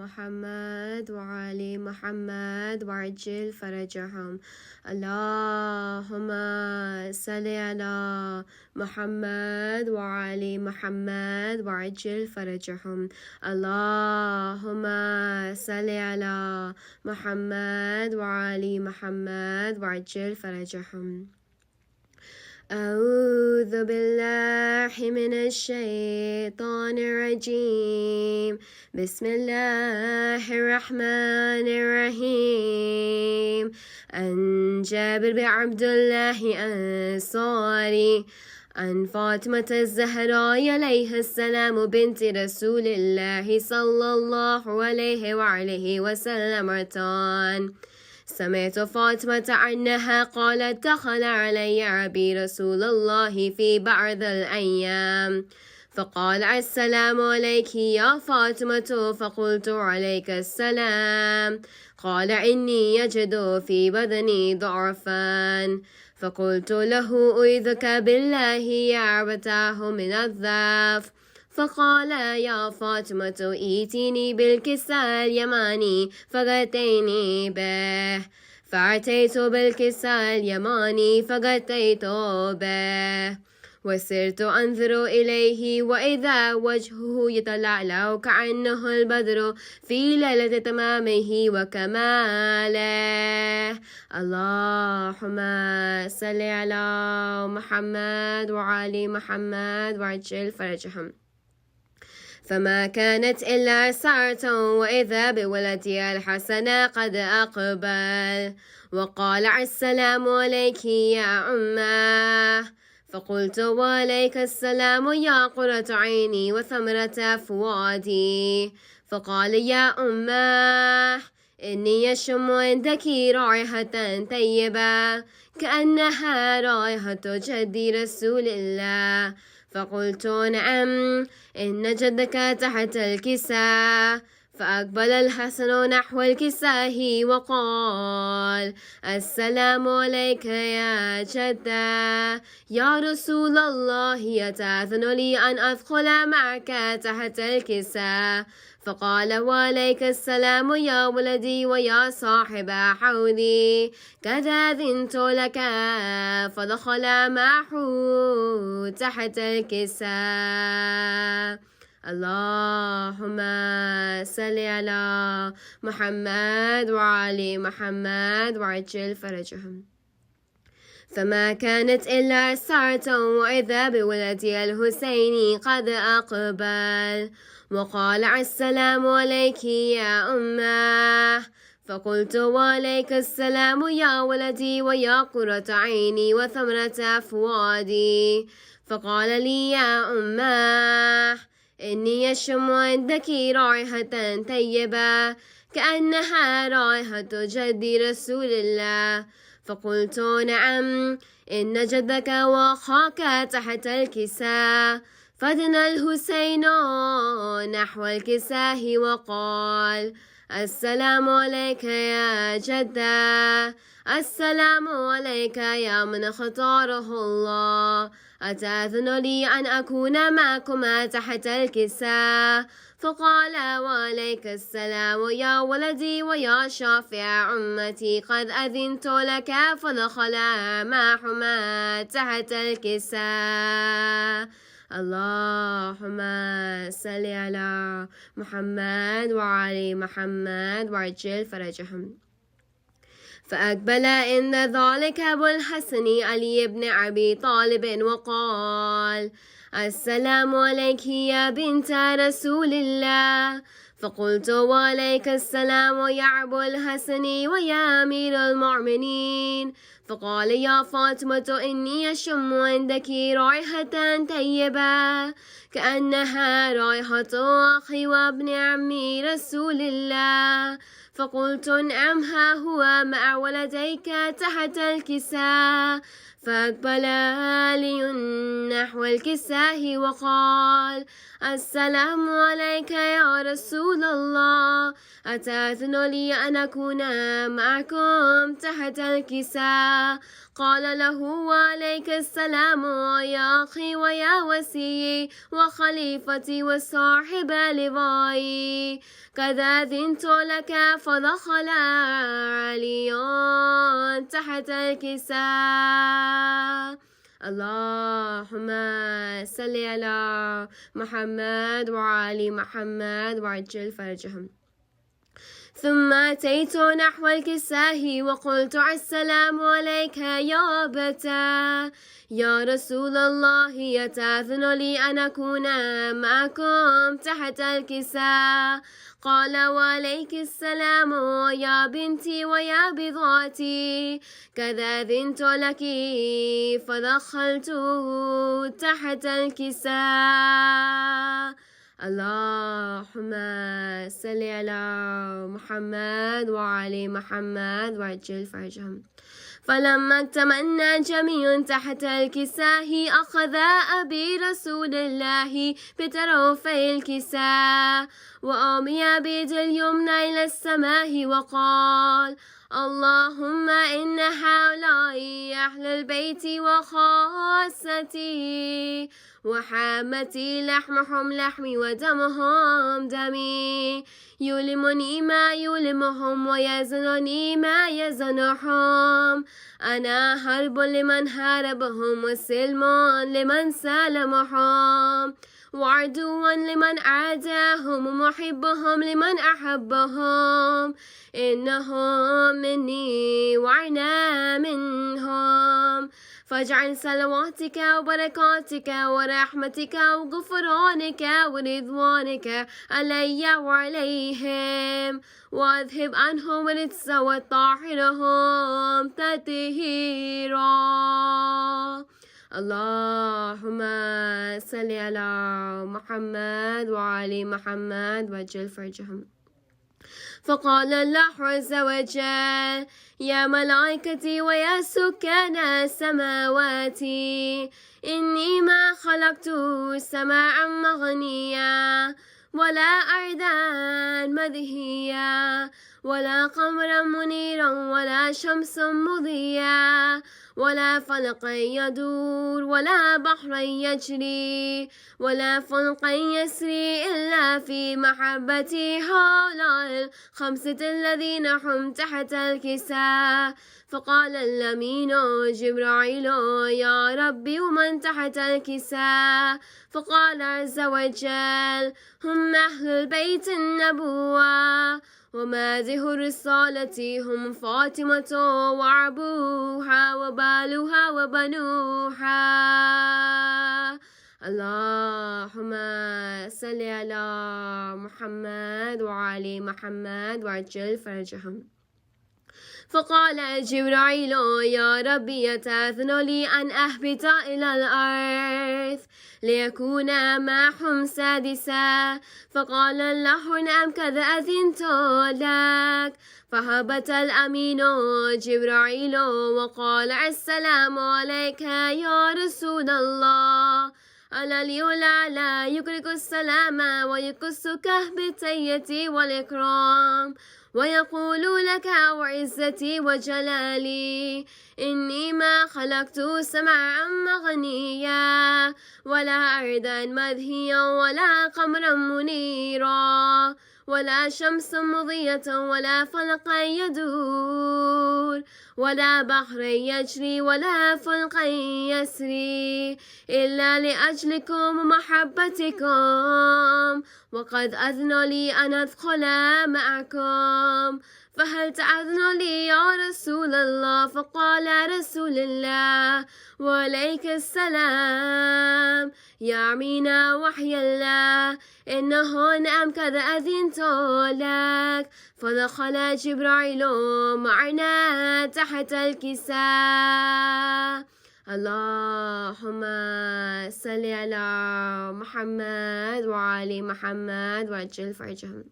محمد وعلي محمد وعجل فرجهم. اللهم صل على محمد وعلي محمد وعجل فرجهم. اللهم صل على محمد وعلي محمد وعجل فرجهم. أعوذ بالله من الشيطان الرجيم. بسم الله الرحمن الرحيم. عن جابر بن عبد الله الأنصاري عن فاطمة الزهراء عليها السلام بنت رسول الله صلى الله عليه وآله وسلم مرتان. سمعت فاطمة عنها قالت دخل علي أبي رسول الله في بعض الأيام فقال السلام عليك يا فاطمة، فقلت عليك السلام. قال إني يجد في بدني ضعفا، فقلت له أعوذك بالله يا أبتاه من الضعف. فقال يا فاطمة ائتيني بالكساء اليماني فغطيني به. فأتيت بالكساء اليماني فغطيت به، وسرت أنظر إليه وإذا وجهه يتلألأ كأنه البدر في ليلة تمامه وكماله. اللهم صل على محمد وعلي محمد وعجل فرجهم. فما كانت إلا ساعة وإذا بولدي الحسن قد أقبل وقال السلام عليك يا أمه. فقلت وعليك السلام يا قرة عيني وثمرة فؤادي. فقال يا أمه إني يشم عندك رائحة طيبة كأنها رائحة جدي رسول الله. فقلت نعم إن جدك تحت الكساء. فأقبل الحسن نحو الكساء وقال السلام عليك يا جدة يا رسول الله، أتأذن لي أن أدخل معك تحت الكساء؟ فقال وعليك السلام يا ولدي ويا صاحب حوضي، قد أذنت لك. فدخل معه تحت الكساء. اللهم صل على محمد وعلي محمد وعجل فرجهم. فما كانت إلا ساعة وإذا بولدي الحسين قد أقبل وقال السلام عليك يا أمه. فقلت وعليك السلام يا ولدي ويا قرة عيني وثمرة فؤادي. فقال لي يا أمه إني يشم عندك رائحة طيبة كأنها رائحة جدي رسول الله. فقلت نعم إن جدك وأخاك تحت الكساء. فدنا الحسين نحو الكساء وقال السلام عليك يا جدة. السلام عليك يا من اختاره الله، أتأذن لي أن أكون معكما تحت الكساء؟ فقال وعليك السلام يا ولدي ويا شافع أمتي، قد أذنت لك. فدخل معهما تحت الكساء. اللهم صل على محمد وعلي محمد وعجل فرجهم. فأقبل عند ذلك أبو الحسن علي بن أبي طالب وقال السلام عليك يا بنت رسول الله. فقلت وعليك السلام يا أبو الحسن ويا أمير المؤمنين. فقال يا فاطمة إني أشم عندك رائحة طيبة كأنها رائحة أخي وابن عمي رسول الله. فقلت نعم ها هو مع ولديك تحت الكساء. فأقبل علي نحو الكساء وقال السلام عليك يا رسول الله، أتأذن لي أن أكون معكم تحت الكساء؟ قال له وعليك السلام يا أخي ويا وسيي وخليفتي وصاحب لواي، قد أذنت لك. فدخل علي تحت الكساء. اللهم صل على محمد وعلى محمد وعجل فرجهم. ثم أتيت نحو الكساء وقلت السلام عليك يا أبتا، يا رسول الله يتأذن لي أن أكون معكم تحت الكساء؟ قال وعليك السلام يا بنتي ويا بضعتي، قد أذنت لك. فدخلت تحت الكساء. اللهم صل على محمد وعلى محمد وعجل فرجهم. فلما اطمأن الجميع تحت الكساء أخذ أبي رسول الله بطرفي الكساء وأومي بيد اليمنى إلى السماء وقال اللهم إن هؤلاء أهل البيت وخاصتي وحامتي، لحمهم لحمي ودمهم دمي، يؤلمني ما يؤلمهم ويزنني ما يزنهم. أنا حرب لمن حاربهم وسلم لمن سالمهم، وعدوا لمن عاداهم ومحبهم لمن أحبهم. إنهم مني وأنا منهم. فاجعل صلواتك وبركاتك ورحمتك وغفرانك ورضوانك علي وعليهم، واذهب عنهم الرجس وطهرهم تطهيرا. اللهم صل على محمد وعلى محمد وعجل فرجهم. فقال الله عز وجل يا ملائكتي ويا سكان السماوات إني ما خلقت سماعا مغنيا ولا أرضا مدهيا ولا قمرا منيرا ولا شمس مضيا ولا فلقا يدور ولا بحرا يجري ولا فلقا يسري إلا في محبة هؤلاء الخمسة الذين هم تحت الكساء. فقال الأمين جبرائيل يا ربي ومن تحت الكساء؟ فقال عز وجل هم أهل البيت النبوة وماذه الرسالة، هم فاطمة وأبوها وبالها وبنوها. اللهم صل على محمد وعلى محمد وعجل فرجهم. فقال جبرائيل يا ربي يتأذن لي أن أهبط إلى الأرض ليكون معهم سادسا؟ فقال الله نعم قد أذنت لك. فهبط الأمين جبرائيل وقال السلام عليك يا رسول الله. العلي لا يكرك السلام ويكسك بالتحية والإكرام ويقول لك وعزتي وجلالي إني ما خلقت سماعا مغنيا ولا أرضا مدهيا ولا قمرا منيرا ولا شمس مضية ولا فلقا يدور ولا بحر يجري ولا فلق يسري إلا لأجلكم ومحبتكم، وقد أذن لي أن أدخل معكم، فهل تأذن لي يا رسول الله؟ فقال رسول الله وعليك السلام يا أمين وحي الله، إنه نعم قد أذنت لك. فدخل جبرائيل معنا تحت الكساء. اللهم صل على محمد وعلى محمد وعجل فرجهم.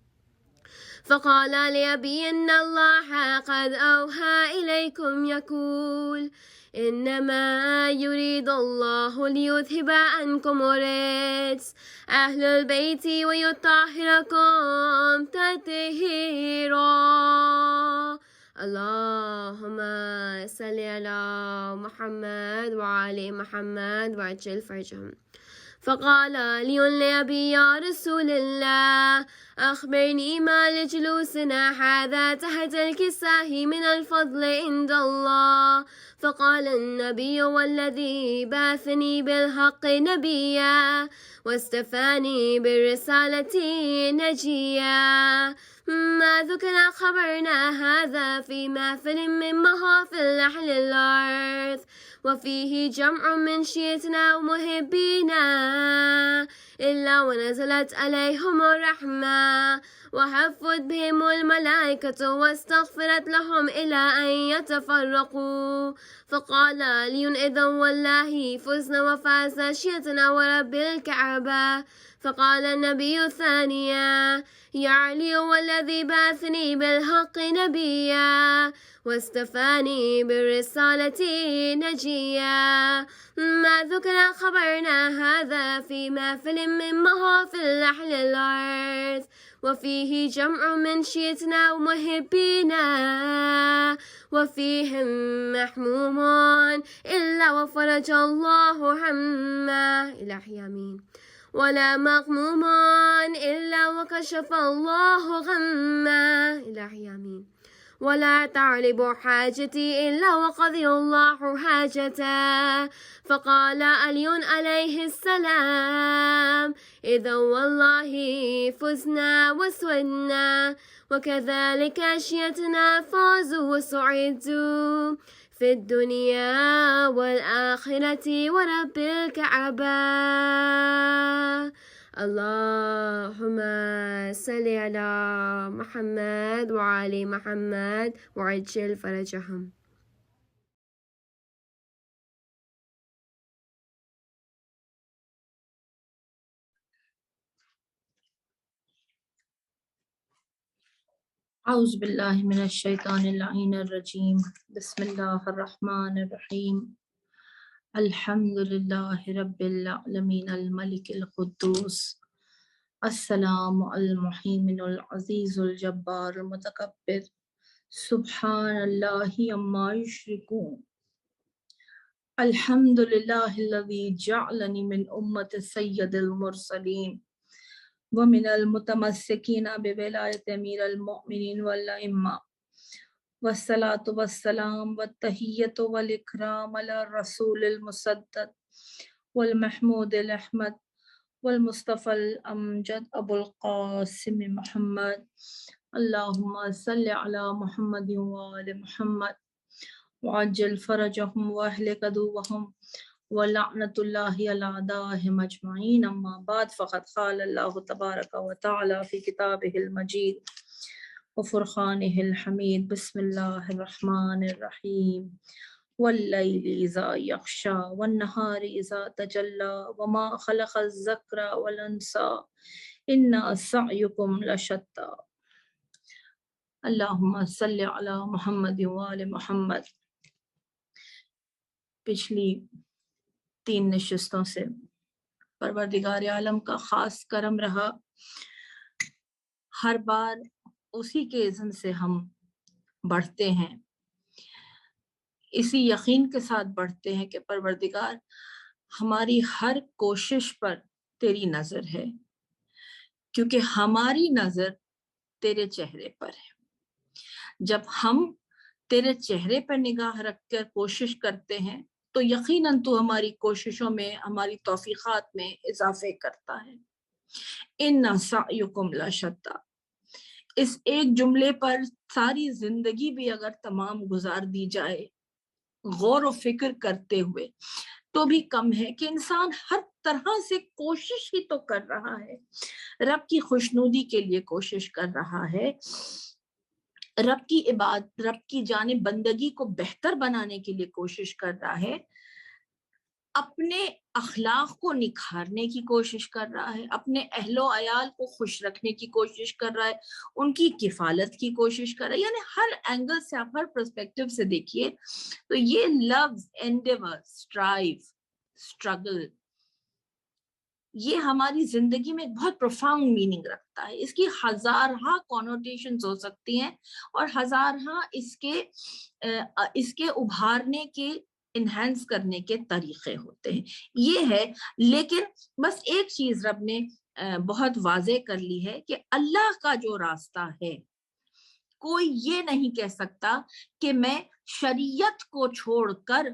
فقال لأبي إن الله قد أوحى إليكم يقول إنما يريد الله ليذهب عنكم الرجس أهل البيت ويطهركم تطهيرا. الله اللهم صل على محمد وعلى محمد وعجل فرجهم. فقال علي لأبي يا رسول الله أخبرني ما لجلوسنا هذا تحت الكساء من الفضل عند الله. فقال النبي والذي بعثني بالحق نبيا واستفاني بالرسالة نجيا ما ذكر خبرنا هذا في محفل من محافل أهل الأرض وفيه جمع من شيتنا ومحبينا إلا ونزلت عليهم الرحمة وحفت بهم الملائكة واستغفرت لهم إلى أن يتفرقوا. فقال علي إذا والله فزنا وفاز شيتنا ورب الكعبة. فقال النبي ثانيا يا علي والذي بعثني بالحق نبيا واستفاني بالرسالة نجيا ما ذكر خبرنا هذا في محفل من محافل أهل الأرض وفيه جمع من شيتنا ومحبينا وفيهم محموم إلا وفرج الله همه إلهي آمين ولا مغموم إلا وكشف الله غمه إلهي آمين ولا تعلب حاجتي إلا وقضي الله حاجته. فقال علي عليه السلام إذا والله فزنا وسودنا وكذلك أشيتنا فازوا وسعدوا في الدنيا والآخرة ورب الكعبة. اللهم صل على محمد وعلى محمد وعجل فرجهم. أعوذ بالله من الشيطان اللعين الرجيم. بسم الله الرحمن الرحيم. الحمد لله رب العالمين الملك القدوس السلام المهيمن العزيز الجبار المتكبر سبحان الله عما يشركون. الحمد لله الذي جعلني من أمة سيد المرسلين ومن المتمسكين بولاية أمير المؤمنين والأئمة والصلاة والسلام والتحية والإكرام على الرسول المسدد والمحمود الأحمد والمصطفى الأمجد أبو القاسم محمد. اللهم صل على محمد وآل محمد وعجل فرجهم وأهلك عدوهم ولعنة الله على أعدائهم أجمعين. أما بعد فقد قال الله تبارك وتعالى في كتابه المجيد وفرقانه الحميد بسم الله الرحمن الرحيم والليل إذا يغشى والنهار إذا تجلى وما خلق الذكر والأنثى إن سعيكم لشتى. اللهم صل على محمد وآل محمد. پچھلی 3 نشستوں سے پروردگار عالم کا خاص کرم رہا. ہر بار اسی کے اذن سے ہم بڑھتے ہیں، اسی یقین کے ساتھ بڑھتے ہیں کہ پروردگار ہماری ہر کوشش پر تیری نظر ہے، کیونکہ ہماری نظر تیرے چہرے پر ہے. جب ہم تیرے چہرے پر نگاہ رکھ کر کوشش کرتے ہیں تو یقیناً تو ہماری کوششوں میں، ہماری توفیقات میں اضافے کرتا ہے. ان سعیکم لشتی، اس ایک جملے پر ساری زندگی بھی اگر تمام گزار دی جائے غور و فکر کرتے ہوئے تو بھی کم ہے کہ انسان ہر طرح سے کوشش ہی تو کر رہا ہے، رب کی خوشنودی کے لیے کوشش کر رہا ہے، رب کی عبادت، رب کی جانب بندگی کو بہتر بنانے کے لیے کوشش کر رہا ہے، اپنے اخلاق کو نکھارنے کی کوشش کر رہا ہے، اپنے اہل و عیال کو خوش رکھنے کی کوشش کر رہا ہے، ان کی کفالت کی کوشش کر رہا ہے. یعنی ہر اینگل سے آپ ہر پرسپیکٹو سے دیکھیے تو یہ لفظ انڈیور، اسٹرائیو، اسٹرگل، یہ ہماری زندگی میں ایک بہت پروفاؤنڈ میننگ رکھتا ہے. اس کی ہزارہ کونوٹیشنز ہو سکتی ہیں اور ہزارہ اس کے ابھارنے کے انہینس کرنے کے طریقے ہوتے ہیں. یہ ہے. لیکن بس ایک چیز رب نے بہت واضح کر لی ہے کہ اللہ کا جو راستہ ہے، کوئی یہ نہیں کہہ سکتا کہ میں شریعت کو چھوڑ کر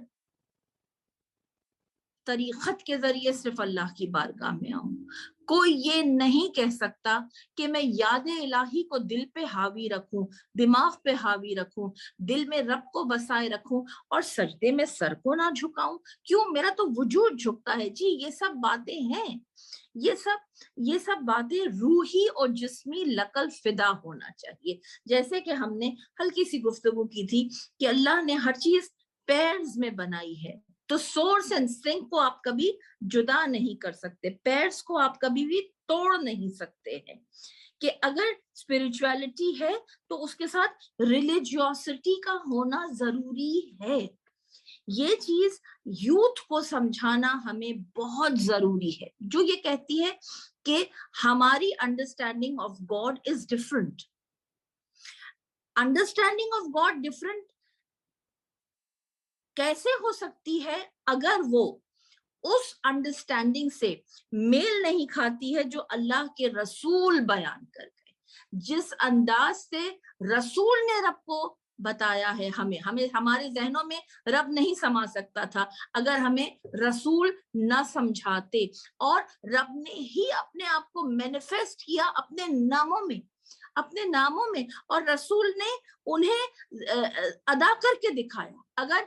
طریقت کے ذریعے صرف اللہ کی بارگاہ میں آؤں. کوئی یہ نہیں کہہ سکتا کہ میں یاد الہی کو دل پہ حاوی رکھوں، دماغ پہ حاوی رکھوں، دل میں رب کو بسائے رکھوں اور سجدے میں سر کو نہ جھکاؤں. کیوں؟ میرا تو وجود جھکتا ہے. جی یہ سب باتیں ہیں، یہ سب باتیں روحی اور جسمی لقل فدا ہونا چاہیے. جیسے کہ ہم نے ہلکی سی گفتگو کی تھی کہ اللہ نے ہر چیز پیرز میں بنائی ہے، تو سورس اینڈ سنک کو آپ کبھی جدا نہیں کر سکتے، پیرز کو آپ کبھی بھی توڑ نہیں سکتے ہیں. کہ اگر اسپرچویلٹی ہے تو اس کے ساتھ ریلیجیوسٹی کا ہونا ضروری ہے. یہ چیز یوتھ کو سمجھانا ہمیں بہت ضروری ہے، جو یہ کہتی ہے کہ ہماری understanding of God is different. Understanding of God different کیسے ہو سکتی ہے اگر وہ اس انڈرسٹینڈنگ سے میل نہیں کھاتی ہے جو اللہ کے رسول بیان کر گئے. جس انداز سے رسول نے رب کو بتایا ہے، ہمیں ہمارے ذہنوں میں رب نہیں سما سکتا تھا اگر ہمیں رسول نہ سمجھاتے. اور رب نے ہی اپنے آپ کو مینیفیسٹ کیا اپنے ناموں میں اور رسول نے انہیں ادا کر کے دکھایا. اگر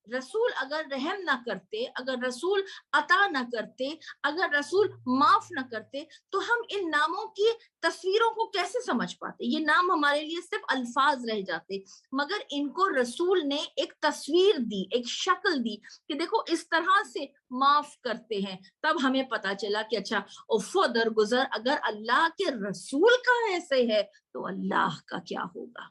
رسول اگر رحم نہ کرتے، اگر رسول عطا نہ کرتے، اگر رسول معاف نہ کرتے، تو ہم ان ناموں کی تصویروں کو کیسے سمجھ پاتے؟ یہ نام ہمارے لیے صرف الفاظ رہ جاتے. مگر ان کو رسول نے ایک تصویر دی، ایک شکل دی کہ دیکھو اس طرح سے معاف کرتے ہیں. تب ہمیں پتا چلا کہ اچھا افو درگزر اگر اللہ کے رسول کا ایسے ہے تو اللہ کا کیا ہوگا.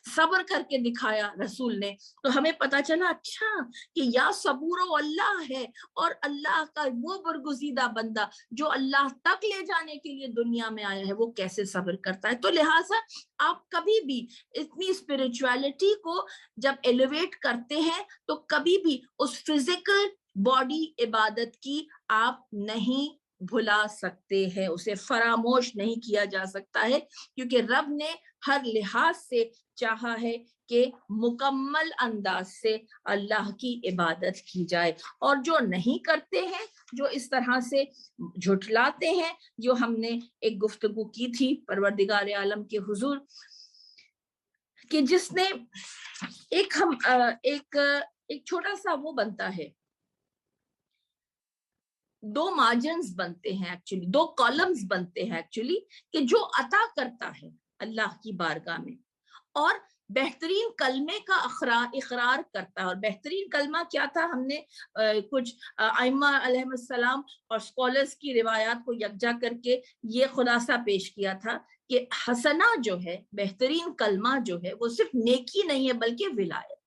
صبر کر کے دکھایا رسول نے، تو ہمیں پتا چلا اچھا کہ یا صبور و اللہ ہے، اور اللہ کا وہ برگزیدہ بندہ جو اللہ تک لے جانے کے لیے دنیا میں آیا ہے وہ کیسے صبر کرتا ہے. تو لہٰذا آپ کبھی بھی اتنی اسپرچویلٹی کو جب ایلیویٹ کرتے ہیں تو کبھی بھی اس فزیکل باڈی عبادت کی آپ نہیں بھلا سکتے ہیں، اسے فراموش نہیں کیا جا سکتا ہے، کیونکہ رب نے ہر لحاظ سے چاہا ہے کہ مکمل انداز سے اللہ کی عبادت کی جائے. اور جو نہیں کرتے ہیں، جو اس طرح سے جھٹلاتے ہیں، جو ہم نے ایک گفتگو کی تھی پروردگار عالم کے حضور کہ جس نے ایک چھوٹا سا وہ بنتا ہے، دو مارجنز بنتے ہیں ایکچولی، دو کالمز بنتے ہیں ایکچولی، کہ جو عطا کرتا ہے اللہ کی بارگاہ میں اور بہترین کلمے کا اقرار کرتا ہے. اور بہترین کلمہ کیا تھا؟ ہم نے کچھ ائمہ علیہ السلام اور اسکالرز کی روایات کو یکجا کر کے یہ خلاصہ پیش کیا تھا کہ حسنہ جو ہے، بہترین کلمہ جو ہے، وہ صرف نیکی نہیں ہے بلکہ ولایت.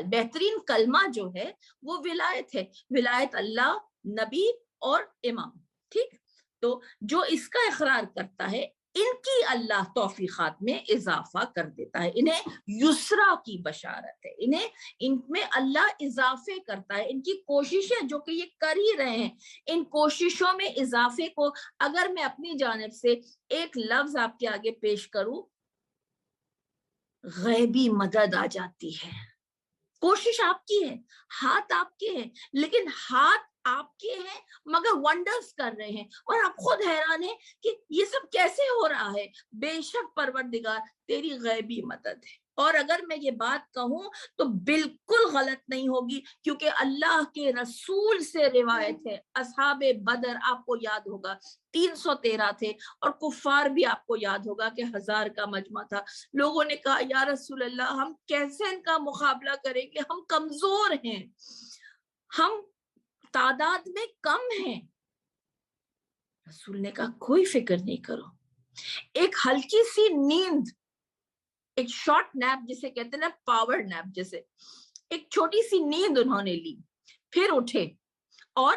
بہترین کلمہ جو ہے وہ ولایت ہے، ولایت اللہ، نبی اور امام. ٹھیک؟ تو جو اس کا اقرار کرتا ہے ان کی اللہ توفیقات میں اضافہ کر دیتا ہے، انہیں یسرا کی بشارت ہے، ان میں اللہ اضافے کرتا ہے. ان کی کوششیں جو کہ یہ کر ہی رہے ہیں، ان کوششوں میں اضافے کو اگر میں اپنی جانب سے ایک لفظ آپ کے آگے پیش کروں، غیبی مدد آ جاتی ہے. کوشش آپ کی ہے، ہاتھ آپ کے ہیں، لیکن ہاتھ آپ کے ہیں مگر ونڈرز کر رہے ہیں اور آپ خود حیران ہیں کہ یہ سب کیسے ہو رہا ہے. بے شک پروردگار تیری غیبی مدد ہے. اور اگر میں یہ بات کہوں تو بالکل غلط نہیں ہوگی، کیونکہ اللہ کے رسول سے روایت ہے. اصحاب بدر آپ کو یاد ہوگا 313 تھے، اور کفار بھی آپ کو یاد ہوگا کہ 1000 کا مجمع تھا. لوگوں نے کہا یا رسول اللہ ہم کیسے ان کا مقابلہ کریں گے، ہم کمزور ہیں، ہم تعداد میں کم ہیں. رسول نے کہا کوئی فکر نہیں کرو، ایک ہلکی سی نیند، ایک شارٹ نیپ جسے کہتے ہیں نا، پاور نیپ جیسے، ایک چھوٹی سی نیند انہوں نے لی، پھر اٹھے اور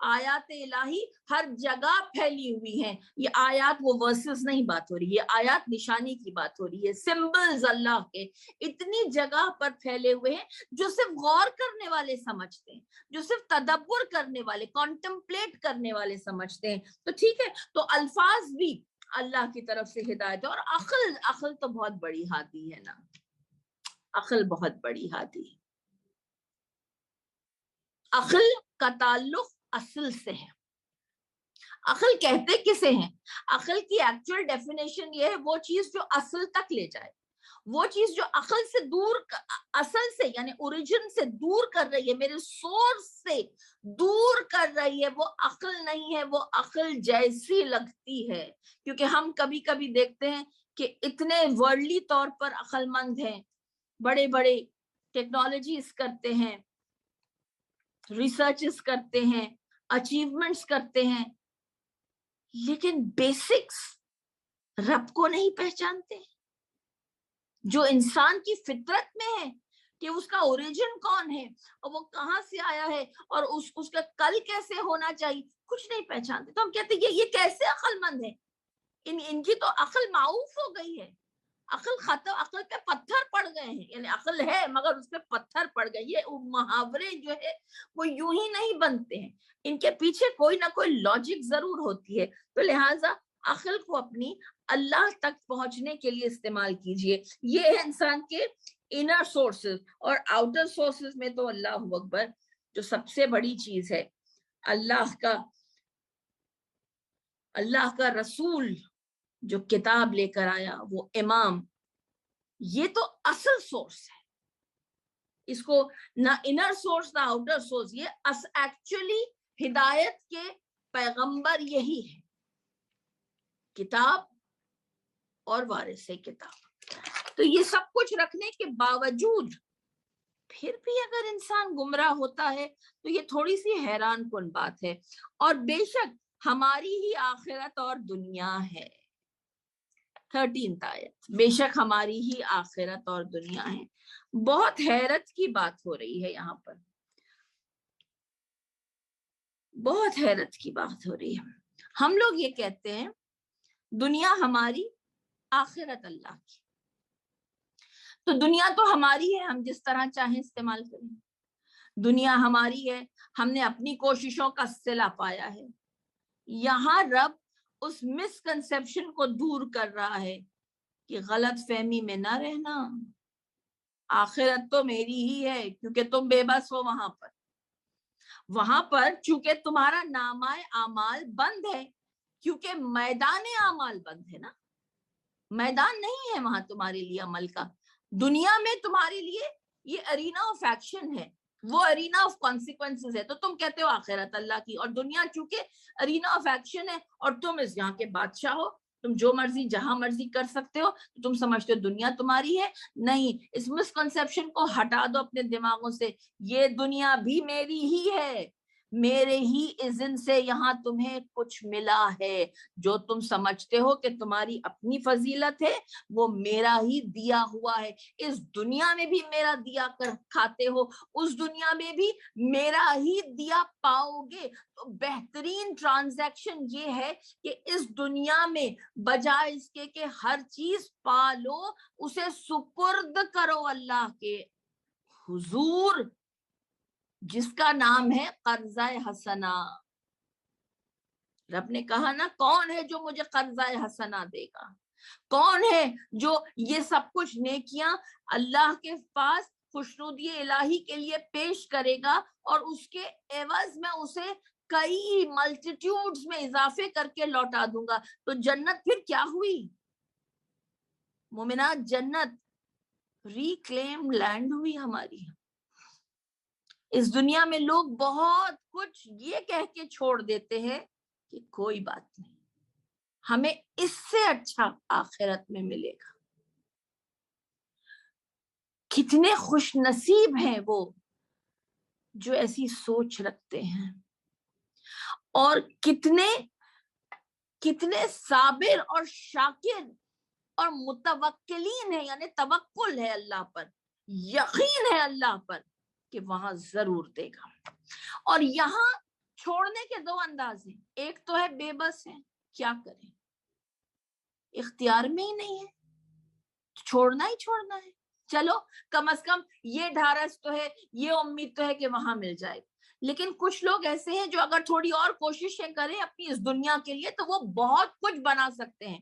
آیات الہی ہر جگہ پھیلی ہوئی ہیں. یہ آیات وہ ورسز نہیں بات ہو رہی، یہ آیات نشانی کی بات ہو رہی ہے. سمبلز اللہ کے اتنی جگہ پر پھیلے ہوئے ہیں جو صرف غور کرنے والے سمجھتے ہیں، جو صرف تدبر کرنے والے، کانٹمپلیٹ کرنے والے سمجھتے ہیں. تو ٹھیک ہے، تو الفاظ بھی اللہ کی طرف سے ہدایت ہے. اور عقل تو بہت بڑی ہاتھی ہے نا، عقل بہت بڑی ہاتھی ہے. عقل کا تعلق اصل سے ہے. عقل کہتے کسے ہیں؟ عقل کی ایکچوئل ڈیفینیشن یہ ہے وہ چیز جو اصل تک لے جائے، وہ چیز جو عقل سے دور، اصل سے یعنی اوریجن سے دور کر رہی ہے، میرے سورس سے دور کر رہی ہے، وہ عقل نہیں ہے، وہ عقل جیسی لگتی ہے. کیونکہ ہم کبھی کبھی دیکھتے ہیں کہ اتنے ورلڈلی طور پر عقل مند ہیں، بڑے بڑے ٹیکنالوجیز کرتے ہیں، ریسرچز کرتے ہیں، اچیومنٹس کرتے ہیں، لیکن بیسکس رب کو نہیں پہچانتے. جو انسان کی فطرت میں ہے کہ اس کا اوریجن کون ہے اور وہ کہاں سے آیا ہے اور اس کا کل کیسے ہونا چاہیے، کچھ نہیں پہچانتے. تو ہم کہتے ہیں یہ کیسے عقل مند ہے، ان کی تو عقل معاف ہو گئی ہے، عقل ختم، عقل پہ پتھر پڑ گئے ہیں. یعنی عقل ہے مگر اس پہ پتھر پڑ گئے. یہ محاورے جو ہے وہ یوں ہی نہیں بنتے ہیں، ان کے پیچھے کوئی نہ کوئی لاجک ضرور ہوتی ہے. تو لہٰذا عقل کو اپنی اللہ تک پہنچنے کے لیے استعمال کیجئے. یہ ہے انسان کے انر سورسز. اور آؤٹر سورسز میں تو اللہ اکبر جو سب سے بڑی چیز ہے، اللہ کا رسول جو کتاب لے کر آیا، وہ امام، یہ تو اصل سورس ہے. اس کو نہ انر سورس نہ آؤٹر سورس، یہ ایکچولی ہدایت کے پیغمبر یہی ہے، کتاب اور وارث کتاب. تو یہ سب کچھ رکھنے کے باوجود پھر بھی اگر انسان گمراہ ہوتا ہے تو یہ تھوڑی سی حیران کن بات ہے. اور بے شک ہماری ہی آخرت اور دنیا ہے. 13 آیت، بے شک ہماری ہی آخرت اور دنیا ہے. بہت حیرت کی بات ہو رہی ہے یہاں پر، بہت حیرت کی بات ہو رہی ہے. ہم لوگ یہ کہتے ہیں دنیا ہماری، آخرت اللہ کی. تو دنیا تو ہماری ہے، ہم جس طرح چاہیں استعمال کریں. دنیا ہماری ہے، ہم نے اپنی کوششوں کا صلہ پایا ہے. یہاں رب اس مسکنسپشن کو دور کر رہا ہے کہ غلط فہمی میں نہ رہنا، آخرت تو میری ہی ہے کیونکہ تم بے بس ہو. وہاں پر چونکہ تمہارا نامہ اعمال بند ہے، کیونکہ میدان اعمال بند ہے نا، میدان نہیں ہے وہاں تمہارے لیے عمل کا. دنیا میں تمہارے لیے یہ ارینا آف ایکشن ہے، وہ ارینا آف کانسیکوینسز ہے. تو تم کہتے ہو آخرت اللہ کی، اور دنیا چونکہ ارینا آف ایکشن ہے اور تم اس یہاں کے بادشاہ ہو، تم جو مرضی جہاں مرضی کر سکتے ہو، تو تم سمجھتے ہو دنیا تمہاری ہے. نہیں، اس مسکنسپشن کو ہٹا دو اپنے دماغوں سے. یہ دنیا بھی میری ہی ہے، میرے ہی اذن سے یہاں تمہیں کچھ ملا ہے. جو تم سمجھتے ہو کہ تمہاری اپنی فضیلت ہے، وہ میرا ہی دیا ہوا ہے. اس دنیا میں بھی میرا دیا کر کھاتے ہو، اس دنیا میں بھی میرا ہی دیا پاؤ گے. تو بہترین ٹرانزیکشن یہ ہے کہ اس دنیا میں بجائے اس کے کہ ہر چیز پالو، اسے سپرد کرو اللہ کے حضور، جس کا نام ہے قرضہ حسنہ. رب نے کہا نا، کون ہے جو مجھے قرضہ حسنہ دے گا؟ کون ہے جو یہ سب کچھ نیکیاں اللہ کے پاس خوشنودی الہی کے لیے پیش کرے گا اور اس کے عوض میں اسے کئی ملٹیٹیوڈز میں اضافے کر کے لوٹا دوں گا؟ تو جنت پھر کیا ہوئی مومنات؟ جنت ریکلیم لینڈ ہوئی ہماری. اس دنیا میں لوگ بہت کچھ یہ کہہ کے چھوڑ دیتے ہیں کہ کوئی بات نہیں، ہمیں اس سے اچھا آخرت میں ملے گا. کتنے خوش نصیب ہیں وہ جو ایسی سوچ رکھتے ہیں، اور کتنے صابر اور شاکر اور متوکلین ہیں. یعنی توکل ہے اللہ پر، یقین ہے اللہ پر کہ وہاں ضرور دے گا. اور یہاں چھوڑنے کے دو انداز ہیں. ایک تو ہے بے بس ہے, کیا کریں, اختیار میں ہی نہیں ہے, چھوڑنا ہی چھوڑنا ہے. چلو کم از کم یہ ڈھارس تو ہے, یہ امید تو ہے کہ وہاں مل جائے. لیکن کچھ لوگ ایسے ہیں جو اگر تھوڑی اور کوششیں کریں اپنی اس دنیا کے لیے تو وہ بہت کچھ بنا سکتے ہیں.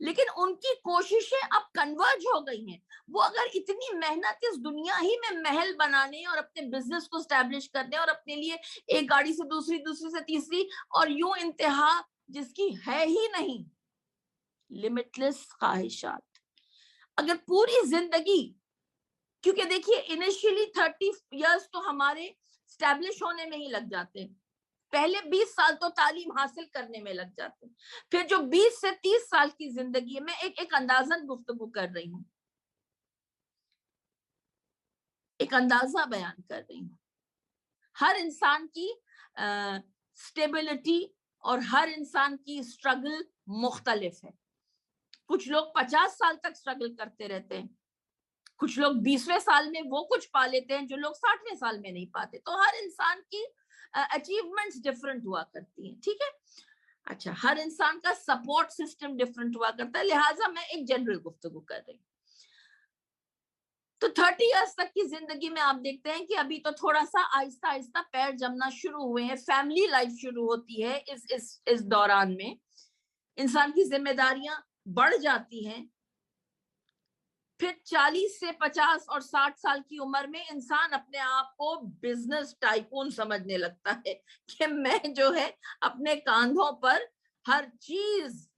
لیکن ان کی کوششیں اب کنورج ہو گئی ہیں. وہ اگر اتنی محنت اس دنیا ہی میں محل بنانے اور اپنے بزنس کو اسٹیبلش کرنے اور اپنے لیے ایک گاڑی سے دوسری, دوسری سے تیسری, اور یوں انتہا جس کی ہے ہی نہیں, لمٹ لیس خواہشات, اگر پوری زندگی, کیونکہ دیکھیے انیشیلی 30 ایئرس تو ہمارے اسٹیبلش ہونے میں ہی لگ جاتے ہیں, پہلے 20 سال تو تعلیم حاصل کرنے میں لگ جاتے ہیں, پھر جو 20 سے 30 سال کی زندگی ہے, میں ایک اندازن گفتگو کر رہی ہوں, ایک اندازہ بیان کر رہی ہوں. ہر انسان کی اسٹیبلٹی اور ہر انسان کی اسٹرگل مختلف ہے. کچھ لوگ 50 سال تک اسٹرگل کرتے رہتے ہیں, کچھ لوگ 20ویں سال میں وہ کچھ پا لیتے ہیں جو لوگ 60ویں سال میں نہیں پاتے. تو ہر انسان کی اچیومنٹس ڈفرنٹ ہوا کرتی ہیں, ٹھیک ہے. اچھا, ہر انسان کا سپورٹ سسٹم ڈفرنٹ ہوا کرتا ہے, لہٰذا میں ایک جنرل گفتگو کر رہی ہوں. تو 30 ایئرس تک کی زندگی میں آپ دیکھتے ہیں کہ ابھی تو تھوڑا سا آہستہ آہستہ پیر جمنا شروع ہوئے ہیں, فیملی لائف شروع ہوتی ہے. اس دوران میں انسان کی ذمہ داریاں بڑھ جاتی ہیں. پھر 40 سے 50 اور 60 سال کی عمر میں انسان اپنے آپ کو بزنس ٹائکون سمجھنے لگتا ہے کہ میں جو ہے اپنے کاندھوں پر ہر چیز,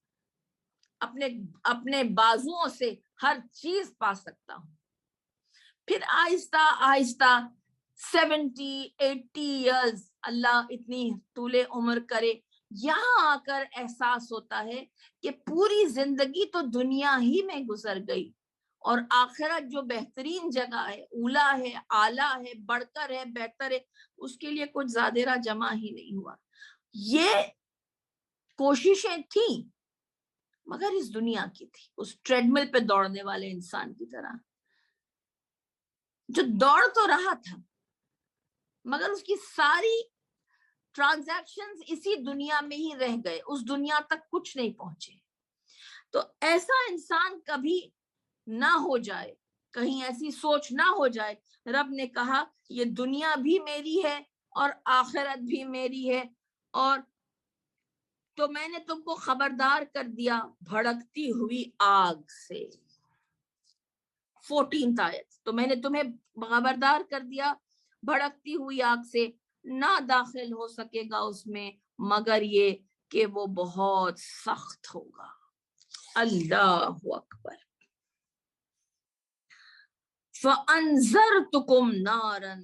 اپنے بازوؤں سے ہر چیز پا سکتا ہوں. پھر آہستہ آہستہ 70-80 ایئرز, اللہ اتنی طول عمر کرے, یہاں آ کر احساس ہوتا ہے کہ پوری زندگی تو دنیا ہی میں گزر گئی اور آخرت جو بہترین جگہ ہے, اولا ہے, اعلیٰ ہے, بڑھ کر ہے, بہتر ہے, اس کے لیے کچھ زیادہ جمع ہی نہیں ہوا. یہ کوششیں تھیں مگر اس دنیا کی تھی, اس ٹریڈ مل پہ دوڑنے والے انسان کی طرح, جو دوڑ تو رہا تھا مگر اس کی ساری ٹرانزیکشنز اسی دنیا میں ہی رہ گئے, اس دنیا تک کچھ نہیں پہنچے. تو ایسا انسان کبھی نہ ہو جائے, کہیں ایسی سوچ نہ ہو جائے. رب نے کہا یہ دنیا بھی میری ہے اور آخرت بھی میری ہے, اور تو میں نے تم کو خبردار کر دیا بھڑکتی ہوئی آگ سے. 14th آیت, تو میں نے تمہیں خبردار کر دیا بھڑکتی ہوئی آگ سے, نہ داخل ہو سکے گا اس میں مگر یہ کہ وہ بہت سخت ہوگا. اللہ اکبر. فَأَنذَرْتُكُمْ نَارًا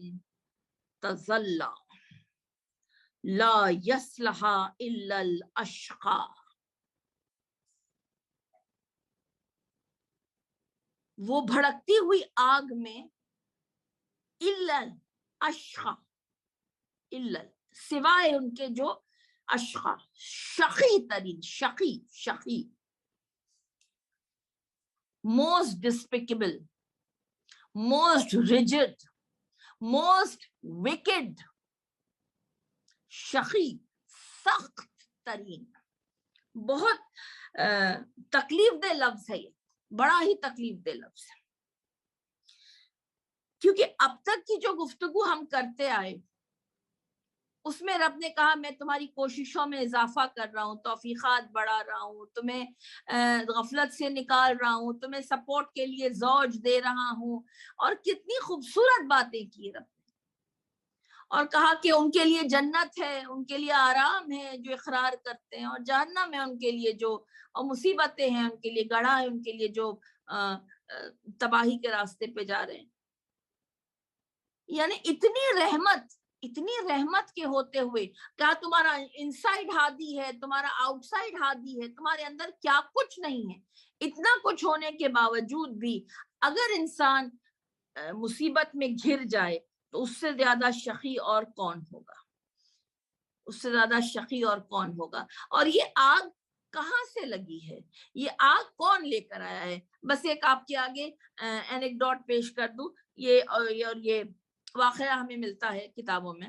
تَصْلَىٰ لَا يَصْلَاهَا إِلَّا الْأَشْقَى. وہ بھڑکتی ہوئی آگ میں الا الاشقى, الا سوائے ان کے جو اشقا, شقی ترین, شقی most despicable, most rigid, most wicked, شقی سخت ترین. بہت تکلیف دہ لفظ ہے یہ, بڑا ہی تکلیف دہ لفظ ہے. کیونکہ اب تک کی جو گفتگو ہم کرتے آئے اس میں رب نے کہا میں تمہاری کوششوں میں اضافہ کر رہا ہوں, توفیقات بڑھا رہا ہوں, تمہیں غفلت سے نکال رہا ہوں, تمہیں سپورٹ کے لیے زوج دے رہا ہوں, اور کتنی خوبصورت باتیں کی رب نے, اور کہا کہ ان کے لیے جنت ہے, ان کے لیے آرام ہے جو اقرار کرتے ہیں, اور جہنم ہے ان کے لیے جو, اور مصیبتیں ہیں ان کے لیے, گڑھا ہے ان کے لیے جو تباہی کے راستے پہ جا رہے ہیں. یعنی اتنی رحمت کے ہوتے ہوئے کیا تمہارا انسائیڈ ہادی ہے, تمہارا آؤٹ سائڈ ہادی ہے, تمہارے اندر کیا کچھ نہیں ہے. اتنا کچھ ہونے کے باوجود بھی اگر انسان مصیبت میں گھر جائے تو اس سے زیادہ شقی اور کون ہوگا, اس سے زیادہ شقی اور کون ہوگا. اور یہ آگ کہاں سے لگی ہے, یہ آگ کون لے کر آیا ہے. بس ایک آپ کے آگے اینیکڈوٹ پیش کر دوں, یہ واقعہ ہمیں ملتا ہے کتابوں میں.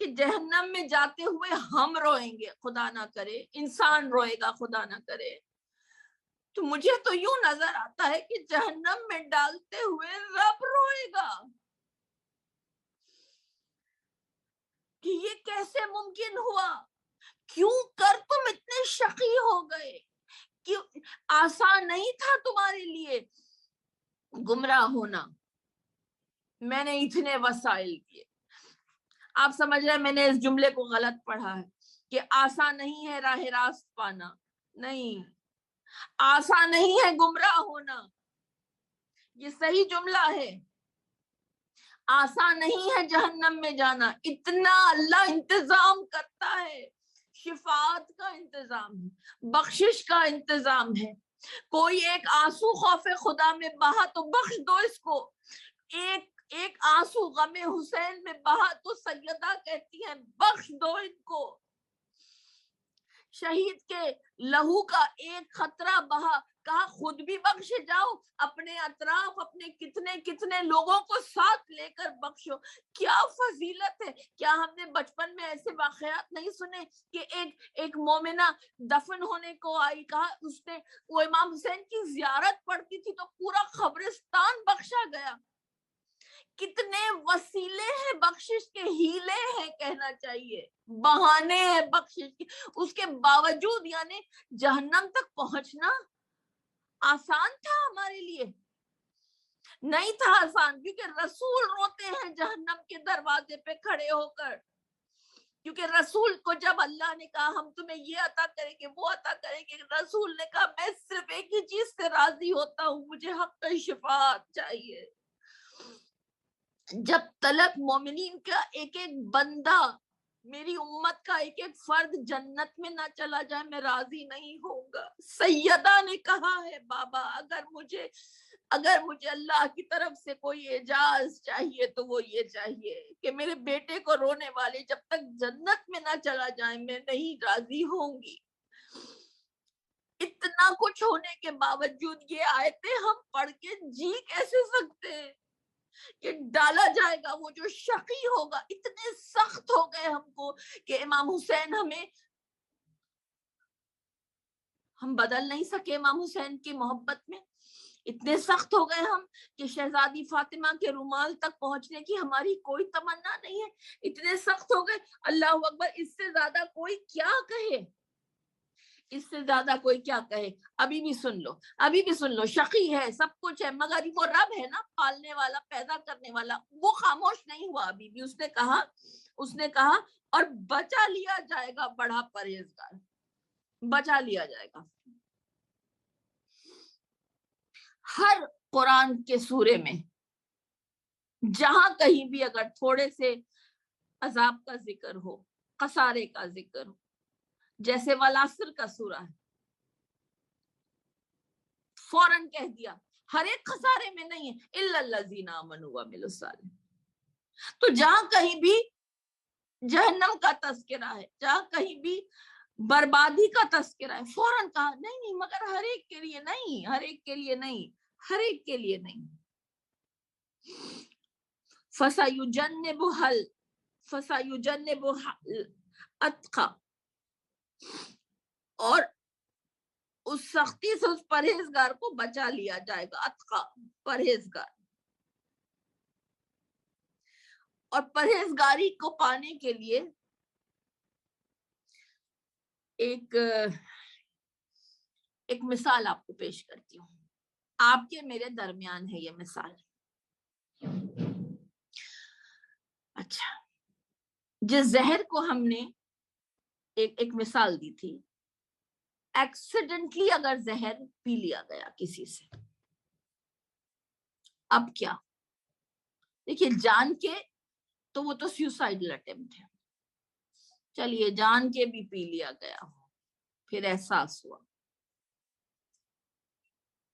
کہ جہنم میں جاتے ہوئے ہم روئیں گے، خدا نہ کرے انسان روئے گا، خدا نہ کرے، تو مجھے تو یوں نظر آتا ہے کہ جہنم میں ڈالتے ہوئے رب روئے گا کہ یہ کیسے ممکن ہوا، کیوں کر تم اتنے شقی ہو گئے، کیوں آسان نہیں تھا تمہارے لیے گمراہ ہونا، میں نے اتنے وسائل کیے۔ آپ سمجھ رہے ہیں میں نے اس جملے کو غلط پڑھا ہے کہ آسان نہیں ہے راہ راست پانا، نہیں، آسان نہیں ہے گمراہ ہونا، یہ صحیح جملہ ہے، آسان نہیں ہے جہنم میں جانا، اتنا اللہ انتظام کرتا ہے، شفاعت کا انتظام ہے، بخشش کا انتظام ہے، کوئی ایک آنسو خوف خدا میں بہا تو بخش دو اس کو، ایک آنسو غم حسین میں بہا تو سیدہ کہتی ہیں بخش دو ان کو، شہید کے لہو کا ایک خطرہ بہا، کہا خود بھی بخشے جاؤ، اپنے اطراف اپنے کتنے کتنے لوگوں کو ساتھ لے کر بخشو، کیا فضیلت ہے۔ کیا ہم نے بچپن میں ایسے واقعات نہیں سنے کہ ایک مومنہ دفن ہونے کو آئی، کہا اس نے وہ امام حسین کی زیارت پڑتی تھی تو پورا قبرستان بخشا گیا، کتنے وسیلے ہیں بخشش کے، ہیلے ہیں کہنا چاہیے، بہانے ہیں بخشش کے، اس کے باوجود یعنی جہنم تک پہنچنا آسان تھا ہمارے لیے؟ نہیں تھا آسان، کیونکہ رسول روتے ہیں جہنم کے دروازے پہ کھڑے ہو کر، کیونکہ رسول کو جب اللہ نے کہا ہم تمہیں یہ عطا کریں گے وہ عطا کریں گے، رسول نے کہا میں صرف ایک ہی چیز سے راضی ہوتا ہوں، مجھے حق شفاعت چاہیے۔ جب تلک مومنین کا ایک ایک بندہ، میری امت کا ایک ایک فرد جنت میں نہ چلا جائے میں راضی نہیں ہوں گا۔ سیدہ نے کہا ہے بابا اگر مجھے اللہ کی طرف سے کوئی اعجاز چاہیے تو وہ یہ چاہیے کہ میرے بیٹے کو رونے والے جب تک جنت میں نہ چلا جائیں میں نہیں راضی ہوں گی۔ اتنا کچھ ہونے کے باوجود یہ آیتیں ہم پڑھ کے جی کیسے سکتے ہیں کہ ڈالا جائے گا وہ جو شقی ہوگا، اتنے سخت ہو گئے ہم کو کہ امام حسین ہم بدل نہیں سکے، امام حسین کی محبت میں اتنے سخت ہو گئے ہم کہ شہزادی فاطمہ کے رومال تک پہنچنے کی ہماری کوئی تمنا نہیں ہے، اتنے سخت ہو گئے۔ اللہ اکبر، اس سے زیادہ کوئی کیا کہے، اس سے زیادہ کوئی کیا کہے۔ ابھی بھی سن لو، شقی ہے، سب کچھ ہے، مگر وہ رب ہے نا، پالنے والا، پیدا کرنے والا، وہ خاموش نہیں ہوا، ابھی بھی اس نے کہا اور بچا لیا جائے گا بڑا پرہیزگار، بچا لیا جائے گا۔ ہر قرآن کے سورے میں جہاں کہیں بھی اگر تھوڑے سے عذاب کا ذکر ہو، خسارے کا ذکر ہو، جیسے والعصر کا سورہ ہے، فوراً کہہ دیا ہر ایک خسارے میں نہیں ہے الا الذین آمنوا وعملوا الصالحات۔ تو جہاں کہیں بھی جہنم کا تذکرہ ہے، جہاں کہیں بھی بربادی کا تذکرہ ہے، فوراً کہا نہیں مگر ہر ایک کے لیے نہیں، ہر ایک کے لیے نہیں، ہر ایک کے لیے نہیں۔ فَسَيُجَنِّبُهَا الْأَتْقَى، اور اس سختی سے اس پرہیزگار کو بچا لیا جائے گا، اتقا پرہیزگار۔ اور پرہیزگاری کو پانے کے لیے ایک مثال آپ کو پیش کرتی ہوں، آپ کے میرے درمیان ہے یہ مثال۔ اچھا، جس زہر کو ہم نے ایک مثال دی تھی، ایکسیڈنٹلی اگر زہر پی لیا گیا کسی سے، اب کیا؟ دیکھیے جان کے تو وہ تو سیوسائڈل اٹیمپٹ ہے، چلیے جان کے بھی پی لیا گیا ہو، پھر احساس ہوا،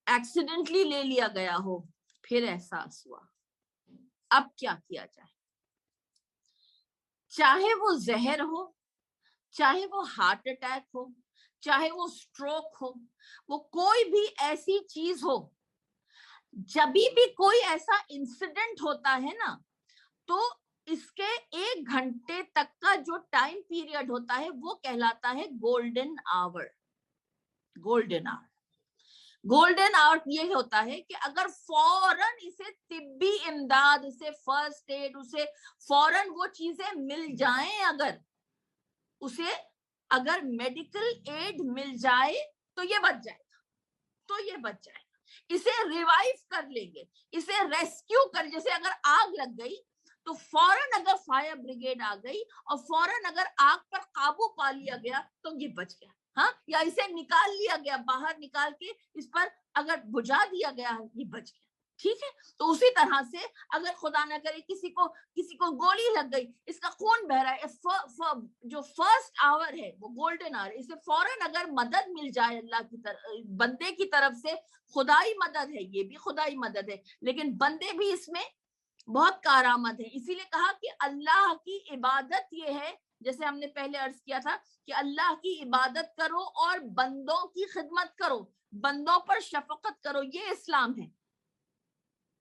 ایکسیڈنٹلی لے لیا گیا ہو، پھر احساس ہوا، اب کیا کیا جائے؟ چاہے وہ زہر ہو، چاہے وہ ہارٹ اٹیک ہو، چاہے وہ سٹروک ہو، وہ کوئی بھی ایسی چیز ہو، جب بھی کوئی ایسا انسیڈنٹ ہوتا ہے نا، تو اس کے 1 گھنٹے تک پیریڈ ہوتا ہے وہ کہلاتا ہے گولڈن آور. گولڈن آور گولڈن آور یہ ہوتا ہے کہ اگر فوراً اسے طبی امداد, اسے فرسٹ ایڈ, اسے فوراً وہ چیزیں مل جائیں, اسے اگر میڈیکل ایڈ مل جائے تو یہ بچ جائے گا, اسے ریوائیو کر لیں گے, اسے ریسکیو کر, جیسے اگر آگ لگ گئی تو فوراً اگر فائر بریگیڈ آ گئی اور فوراً اگر آگ پر قابو پا لیا گیا تو یہ بچ گیا, ہاں, یا اسے نکال لیا گیا, باہر نکال کے اس پر اگر بجھا دیا گیا, یہ بچ گیا. ٹھیک ہے, تو اسی طرح سے اگر خدا نہ کرے کسی کو گولی لگ گئی, اس کا خون بہ رہا ہے, جو فرسٹ آور ہے وہ گولڈن آور, اسے فوراً اگر مدد مل جائے اللہ کی طرف, بندے کی طرف سے, خدائی مدد ہے, یہ بھی خدائی مدد ہے, لیکن بندے بھی اس میں بہت کارآمد ہے. اسی لیے کہا کہ اللہ کی عبادت یہ ہے, جیسے ہم نے پہلے عرض کیا تھا کہ اللہ کی عبادت کرو اور بندوں کی خدمت کرو, بندوں پر شفقت کرو, یہ اسلام ہے,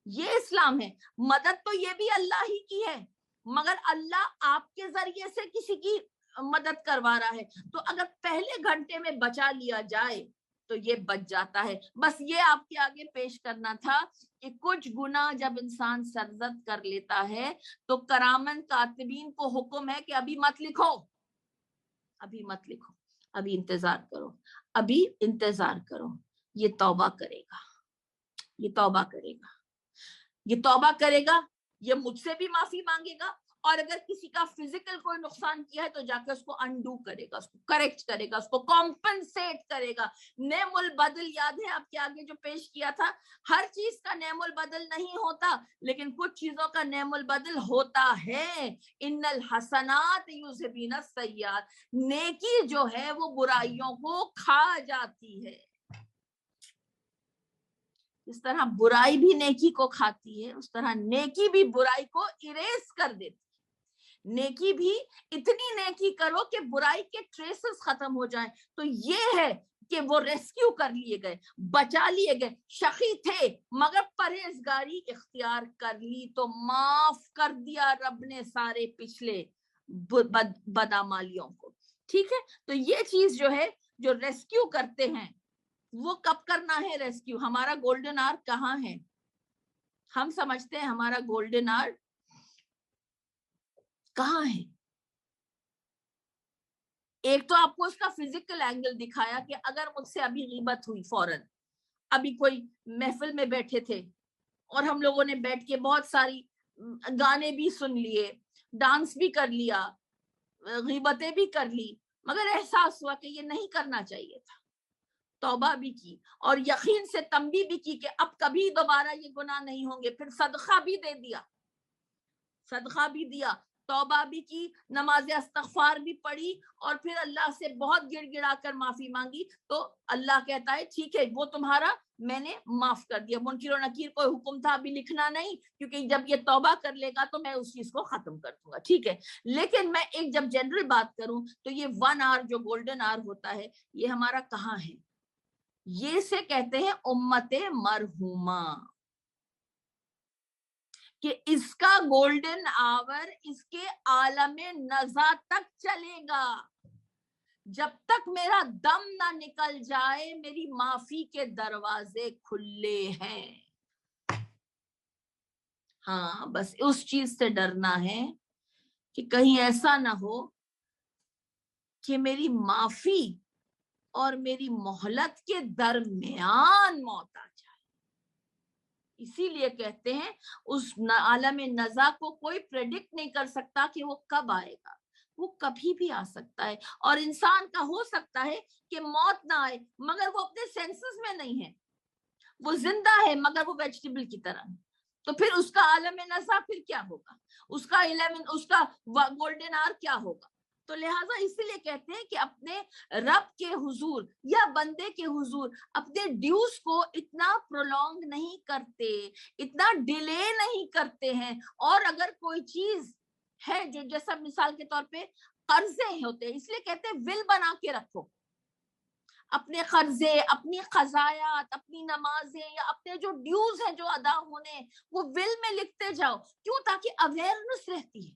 یہ اسلام ہے. مدد تو یہ بھی اللہ ہی کی ہے, مگر اللہ آپ کے ذریعے سے کسی کی مدد کروا رہا ہے, تو اگر پہلے گھنٹے میں بچا لیا جائے تو یہ بچ جاتا ہے. بس یہ آپ کے آگے پیش کرنا تھا کہ کچھ گناہ جب انسان سرزد کر لیتا ہے تو کرامن کاتبین کو حکم ہے کہ ابھی مت لکھو, ابھی انتظار کرو, یہ توبہ کرے گا, یہ مجھ سے بھی معافی مانگے گا, اور اگر کسی کا فزیکل کوئی نقصان کیا ہے تو جا کے اس کو انڈو کرے گا, اس کو کریکٹ کرے گا, اس کو کمپنسیٹ کرے گا. نعم البدل یاد ہے آپ کے آگے جو پیش کیا تھا, ہر چیز کا نعم البدل نہیں ہوتا, لیکن کچھ چیزوں کا نعم البدل ہوتا ہے. ان الحسنات یذہبن السیئات, نیکی جو ہے وہ برائیوں کو کھا جاتی ہے. اس طرح برائی بھی نیکی کو کھاتی ہے, اس طرح نیکی بھی برائی کو اریز کر دیتی. نیکی بھی اتنی نیکی کرو کہ برائی کے ٹریسز ختم ہو جائیں. تو یہ ہے کہ وہ ریسکیو کر لیے گئے, بچا لیے گئے, شقی تھے مگر پرہیزگاری اختیار کر لی تو معاف کر دیا رب نے سارے پچھلے بدعمالیوں کو. ٹھیک ہے, تو یہ چیز جو ہے, جو ریسکیو کرتے ہیں, وہ کب کرنا ہے ریسکیو؟ ہمارا گولڈن آور کہاں ہے؟ ہم سمجھتے ہیں ہمارا گولڈن آور کہاں ہے. ایک تو آپ کو اس کا فزیکل اینگل دکھایا کہ اگر مجھ سے ابھی غیبت ہوئی, فوراً ابھی کوئی محفل میں بیٹھے تھے اور ہم لوگوں نے بیٹھ کے بہت ساری گانے بھی سن لیے, ڈانس بھی کر لیا, غیبتیں بھی کر لی, مگر احساس ہوا کہ یہ نہیں کرنا چاہیے تھا, توبہ بھی کی اور یقین سے تنبیہ بھی کی کہ اب کبھی دوبارہ یہ گناہ نہیں ہوں گے, پھر صدقہ بھی دیا, توبہ بھی کی, نماز استغفار بھی پڑھی, اور پھر اللہ سے بہت گڑ گڑا کر معافی مانگی, تو اللہ کہتا ہے ٹھیک ہے وہ تمہارا میں نے معاف کر دیا. منکر و نکیر کوئی حکم تھا ابھی لکھنا نہیں, کیونکہ جب یہ توبہ کر لے گا تو میں اس چیز کو ختم کر دوں گا. ٹھیک ہے, لیکن میں ایک جب جنرل بات کروں تو یہ 1 آور جو گولڈن آور ہوتا ہے, یہ ہمارا کہاں ہے؟ یہ سے کہتے ہیں امت مرحومہ, کہ اس کا گولڈن آور اس کے عالم نزا تک چلے گا. جب تک میرا دم نہ نکل جائے میری معافی کے دروازے کھلے ہیں. ہاں, بس اس چیز سے ڈرنا ہے کہ کہیں ایسا نہ ہو کہ میری معافی اور میری مہلت کے درمیان موت آ جائے. اسی لیے کہتے ہیں اس عالم نزا کو کوئی پریڈکٹ نہیں کر سکتا کہ وہ کب آئے گا, وہ کبھی بھی آ سکتا ہے. اور انسان کا ہو سکتا ہے کہ موت نہ آئے مگر وہ اپنے سینسز میں نہیں ہے, وہ زندہ ہے مگر وہ ویجیٹیبل کی طرح. تو پھر اس کا عالم نزا پھر کیا ہوگا, اس کا گولڈن آور کیا ہوگا؟ تو لہٰذا اسی لیے کہتے ہیں کہ اپنے رب کے حضور یا بندے کے حضور اپنے ڈیوز کو اتنا پرولونگ نہیں کرتے, اتنا ڈیلے نہیں کرتے ہیں. اور اگر کوئی چیز ہے جو جیسا مثال کے طور پہ قرضے ہوتے ہیں, اس لیے کہتے ہیں ول بنا کے رکھو اپنے قرضے, اپنی قضایات, اپنی نمازیں یا اپنے جو ڈیوز ہیں جو ادا ہونے, وہ ول میں لکھتے جاؤ. کیوں؟ تاکہ اویئرنس رہتی ہے.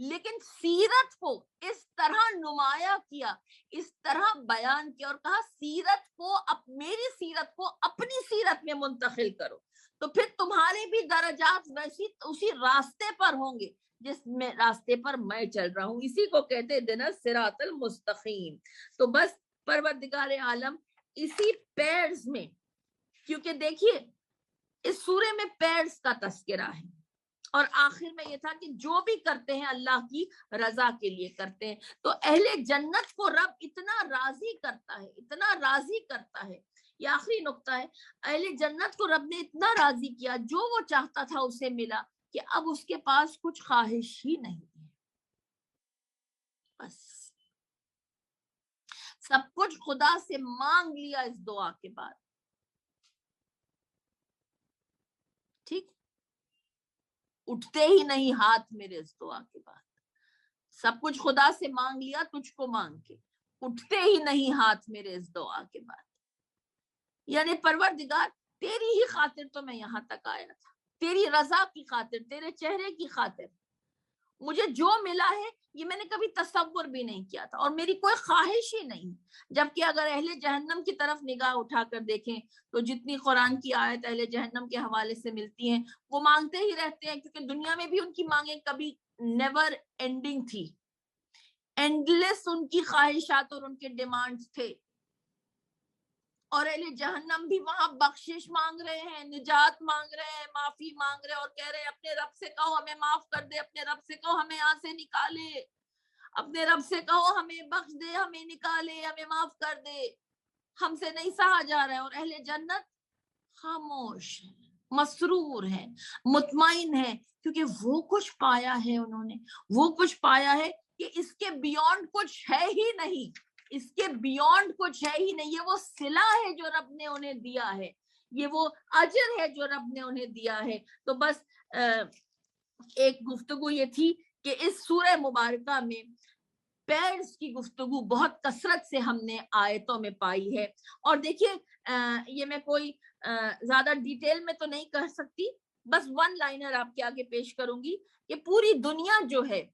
لیکن سیرت کو اس طرح نمایاں کیا, اس طرح بیان کیا اور کہا سیرت کو, میری سیرت کو اپنی سیرت میں منتقل کرو, تو پھر تمہارے بھی درجات ویسی اسی راستے پر ہوں گے جس میں راستے پر میں چل رہا ہوں. اسی کو کہتے دینا صراط المستقیم. تو بس پروردگار عالم اسی پیرز میں, کیونکہ دیکھیے اس سورے میں پیرز کا تذکرہ ہے, اور آخر میں یہ تھا کہ جو بھی کرتے ہیں اللہ کی رضا کے لیے کرتے ہیں. تو اہل جنت کو رب اتنا راضی کرتا ہے, اتنا راضی کرتا ہے. یہ آخری نقطہ ہے, اہل جنت کو رب نے اتنا راضی کیا, جو وہ چاہتا تھا اسے ملا, کہ اب اس کے پاس کچھ خواہش ہی نہیں ہے. بس سب کچھ خدا سے مانگ لیا اس دعا کے بعد. ٹھیک, اٹھتے ہی نہیں ہاتھ میرے اس دعا کے بعد. سب کچھ خدا سے مانگ لیا تجھ کو مانگ کے, اٹھتے ہی نہیں ہاتھ میرے اس دعا کے بعد. یعنی پروردگار تیری ہی خاطر تو میں یہاں تک آیا تھا, تیری رضا کی خاطر, تیرے چہرے کی خاطر. مجھے جو ملا ہے یہ میں نے کبھی تصور بھی نہیں کیا تھا, اور میری کوئی خواہش ہی نہیں. جبکہ اگر اہل جہنم کی طرف نگاہ اٹھا کر دیکھیں تو جتنی قرآن کی آیت اہل جہنم کے حوالے سے ملتی ہیں وہ مانگتے ہی رہتے ہیں, کیونکہ دنیا میں بھی ان کی مانگیں کبھی نیور اینڈنگ تھی, اینڈلیس ان کی خواہشات اور ان کے ڈیمانڈز تھے. اور اہل جہنم بھی وہاں بخشش مانگ رہے ہیں, نجات مانگ رہے ہیں, معافی مانگ رہے ہیں, اور کہہ رہے ہیں اپنے رب سے کہو ہمیں معاف کر دے, اپنے رب سے کہو ہمیں یہاں سے نکالے, اپنے رب سے کہو ہمیں بخش دے, ہمیں نکالے, ہمیں معاف کر دے, ہم سے نہیں سہا جا رہا ہے. اور اہل جنت خاموش ہے, مسرور ہے, مطمئن ہے, کیونکہ وہ کچھ پایا ہے انہوں نے, وہ کچھ پایا ہے کہ اس کے بیونڈ کچھ ہے ہی نہیں, اس کے بیونڈ کچھ ہے ہی نہیں. یہ وہ صلہ ہے جو رب نے انہیں دیا ہے, یہ وہ اجر ہے جو رب نے انہیں دیا ہے. تو بس ایک گفتگو یہ تھی کہ اس سورہ مبارکہ میں پیرز کی گفتگو بہت کثرت سے ہم نے آیتوں میں پائی ہے. اور دیکھیے یہ میں کوئی زیادہ ڈیٹیل میں تو نہیں کہہ سکتی, بس ون لائنر آپ کے آگے پیش کروں گی کہ پوری دنیا جو ہے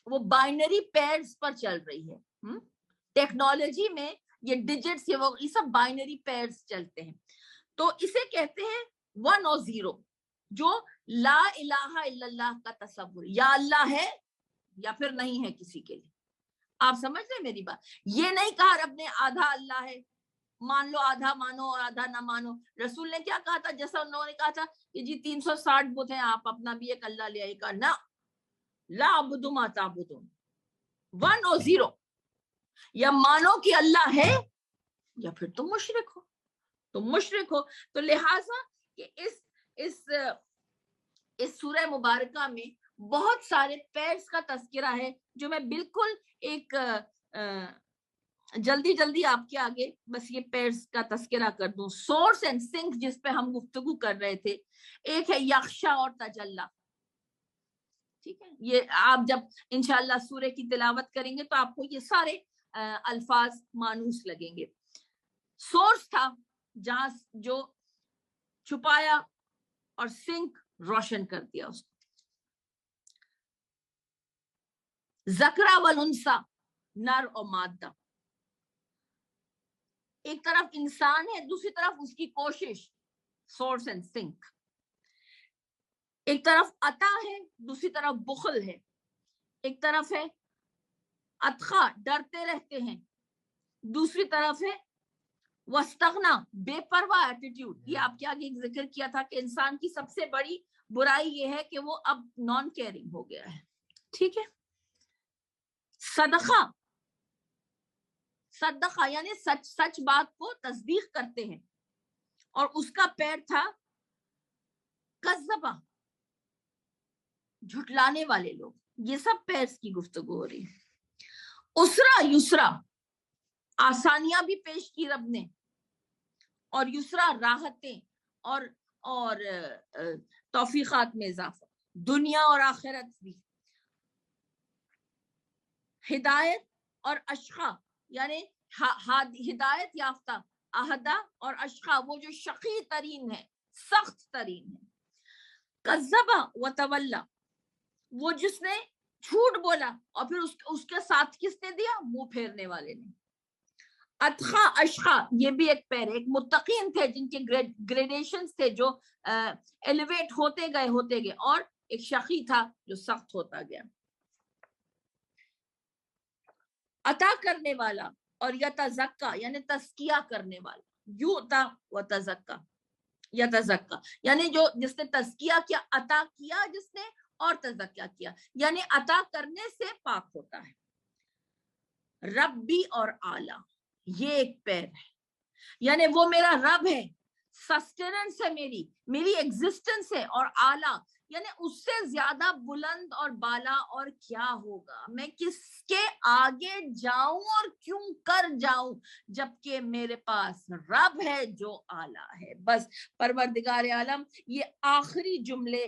وہ بائنری پیرز پر چل رہی ہے. ٹیکنالوجی میں یہ ڈیجٹس یہ سب بائنری پیرز چلتے ہیں. تو اسے کہتے ہیں 1 اور 0, جو لا الہ الا اللہ کا تصور, یا اللہ ہے یا پھر نہیں ہے کسی کے لیے. آپ سمجھ رہے میری بات؟ یہ نہیں کہا رب نے آدھا اللہ ہے, مان لو آدھا مانو اور آدھا نہ مانو. رسول نے کیا کہا تھا, جیسا انہوں نے کہا تھا کہ جی 360 بت ہیں, آپ اپنا بھی ایک اللہ لے آئے, کہا نہ, لا اعبد ما تعبدون, 1 اور 0, یا مانو کہ اللہ ہے یا پھر تم مشرک ہو, تم مشرک ہو. تو لہٰذا کہ اس سورہ مبارکہ میں بہت سارے پیرز کا تذکرہ ہے, جو میں بالکل ایک جلدی آپ کے آگے بس یہ پیرز کا تذکرہ کر دوں. سورس اینڈ سنک جس پہ ہم گفتگو کر رہے تھے, ایک ہے یخشا اور تجلی. ٹھیک ہے, یہ آپ جب انشاءاللہ سورہ کی تلاوت کریں گے تو آپ کو یہ سارے الفاظ مانوس لگیں گے. سورس تھا جہاں جو چھپایا, اور سنک روشن کر دیا اس کو. ذکرہ والانثی, نر اور مادہ, ایک طرف انسان ہے, دوسری طرف اس کی کوشش, سورس اینڈ سنک. ایک طرف عطا ہے, دوسری طرف بخل ہے. ایک طرف ہے اتقا, ڈرتے رہتے ہیں, دوسری طرف ہے واستغنا, بے پرواہ ایٹیٹیوڈ. یہ آپ کے آگے ذکر کیا تھا کہ انسان کی سب سے بڑی برائی یہ ہے کہ وہ اب نان کیئرنگ ہو گیا ہے. ٹھیک ہے. صدقہ یعنی سچ بات کو تصدیق کرتے ہیں, اور اس کا پیر تھا کذبہ, جھٹلانے والے لوگ. یہ سب پیرز کی گفتگو ہو رہی ہے. اسرا یسرا, آسانیاں بھی پیش کی رب نے, اور یسرا راحتیں اور توفیقات میں اضافہ, دنیا اور آخرت بھی. ہدایت اور اشقا یعنی ہدایت یافتہ, اہدا اور اشقا وہ جو شقی ترین ہے, سخت ترین ہے. کذبہ و تولا, وہ جس نے جھوٹ بولا اور پھر اس کے ساتھ کس نے دیا؟ منہ پھیرنے والے نے. اتخا اشخا یہ بھی ایک پیر. ایک متقین تھے جن کے گریڈیشنز تھے جو ایلیویٹ ہوتے گئے اور ایک شقی تھا جو سخت ہوتا گیا. عطا کرنے والا اور یتزکا یعنی تزکیہ کرنے والا. یوتا و تزکا یتزکا یعنی جو جس نے تزکیہ کیا، عطا کیا جس نے اور تزکیہ کیا، یعنی عطا کرنے سے پاک ہوتا ہے. ربی اور اعلیٰ یہ ایک پیر ہے، یعنی وہ میرا رب ہے، سسٹیننس ہے، میری ایگزسٹنس ہے. اور اعلیٰ یعنی اس سے زیادہ بلند اور بالا اور کیا ہوگا. میں کس کے آگے جاؤں اور کیوں کر جاؤں جبکہ میرے پاس رب ہے جو اعلیٰ ہے. بس پروردگار عالم یہ آخری جملے